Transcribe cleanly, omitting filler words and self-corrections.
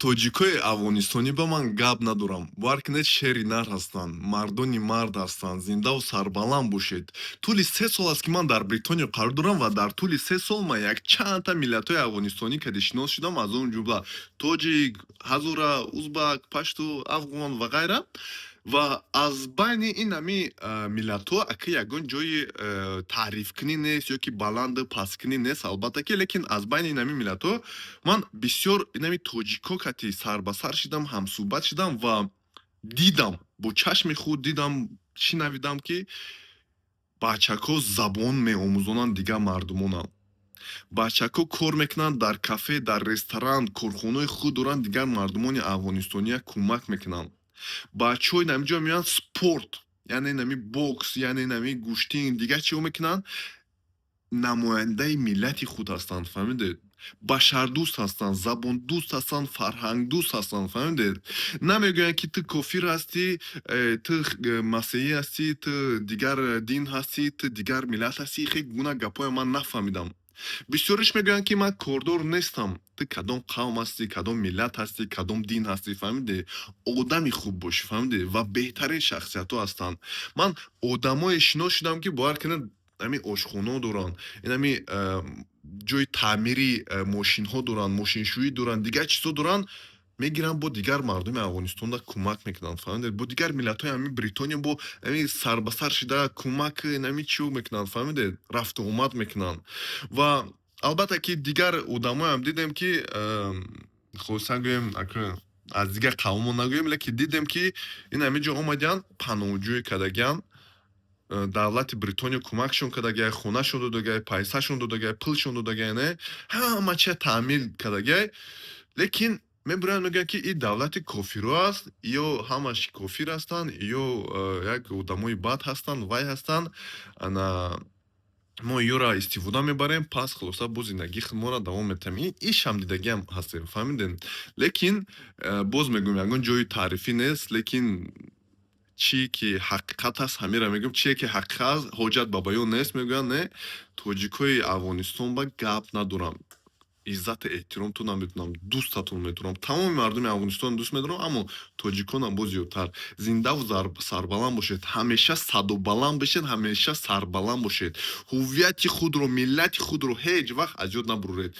тоҷикои афғонистонӣ ба ман гап надорам. Варкнет шери нар ҳастанд, мардони мард ҳастанд, зиндаву сарбаланд бошед. Тӯли 3 сол аст ки ман дар Бритония қарор дорам ва дар тӯли 3 сол ман якчандта миллатҳои афғонистонӣ кади шинос шудам, аз он ҷумла тоҷик, ҳазора, узбак, пашту, афғон ва ғайра. Ва аз байни ин ҳами миллатҳо ака ягон ҷои таърифкунӣ нест ё ки баланду пасткунӣ нест албатта ки, лекин аз байни ин ҳами миллатҳо ман бисёр ин ҳами тоҷикҳо кати сар ба сар шидам, ҳамсӯҳбат шидам ва дидам, бо чашми худ дидам, шинавидам ки бачакҳо забон меомӯзонанд дигар мардумонам. Бачакҳо кор мекунанд дар кафе, дар ресторан, корхонаҳои худ доранд, дигар мардумони афғонистония кӯмак мекунанд. Бачаҳои намиҷо меоянд спорт, яъне нами бокс, яъне нами гӯштин, дигар чиҳо мекунанд, намояндаи миллати худ ҳастанд, фаҳмидед? Башардӯст ҳастанд, забондӯст ҳастанд, фарҳангдӯст ҳастанд, фаҳмидед? Намегӯянд ки ту кофир ҳастӣ, ту масеҳӣ ҳастӣ, ту дигар дин ҳастӣ, ту дигар миллат ҳастӣ. хеле гуна гапҳои ман нафаҳмидам. Бисёриш мегӯянд ки ман кордор нестам. Ту кадом қавм ҳастӣ, кадом миллат ҳастӣ, кадом дин ҳастӣ, фаҳмидӣ? Одами хуб бош, фаҳмидӣ? Ва беҳтарин шахсиятҳо ҳастанд. Ман одамое шинос шудам ки бовар кунед ҳамин ошхонаҳо доранд, ин ҳами ҷои таъмири мошинҳо доранд, мошиншӯӣ доранд, дигар чизҳо доранд, мегиранд бо дигар мардуми Афғонистонда кӯмак мекунанд, фаҳмидед? Бо дигар миллатҳои ҳамин Бритония бо ҳамин сар ба сар шида кӯмак ҳамин чиҳо мекунанд, фаҳмидед? Рафту омад мекунанд. Ва албатта ки дигар одамоям дидем ки хулосан гӯем аз дигар қавмон нагӯем, лекин дидем ки ин ҳамин ҷо омадиянд, паноҳҷӯй кардагиянд, давлати Бритония кӯмакшон кардагиай, хонашон додагиай, пайсашон додагиай, пулшон додагиай, не? Ҳама чия таъмир кардагиай. Лекин мебуранд мегӯянд ки ин давлати кофиро аст, ё ҳамаш кофир ҳастанд, ё як одамои бад ҳастанд, вай ҳастанд. Ана мо ёра истифода мебарем, пас хулоса боз зиндагии худмонро давом метиҳем. Ин шамдидагиам ҳастем, фаҳмидем? Лекин боз мегӯям, ягон ҷои таърифӣ нест, лекин чие ки ҳақиқат аст, ҳамеро мегӯям. Чие ки ҳақиқат аст, ҳоҷат ба баён нест, мегӯянд, не? Тоҷикои Афғонистон ба гап надорам. Иззату эҳтиромтон наметавонам, дӯстатон метавонам. Тамоми мардуми Афғонистон дӯст медорам, аммо тоҷиконам боз зиёдтар. Зиндаву сарбаланд бошед, ҳамеша садобаланд бошед, ҳамеша сарбаланд бошед. ҳуввияти худро, миллати худро ҳеҷ вақт аз ёд набуред.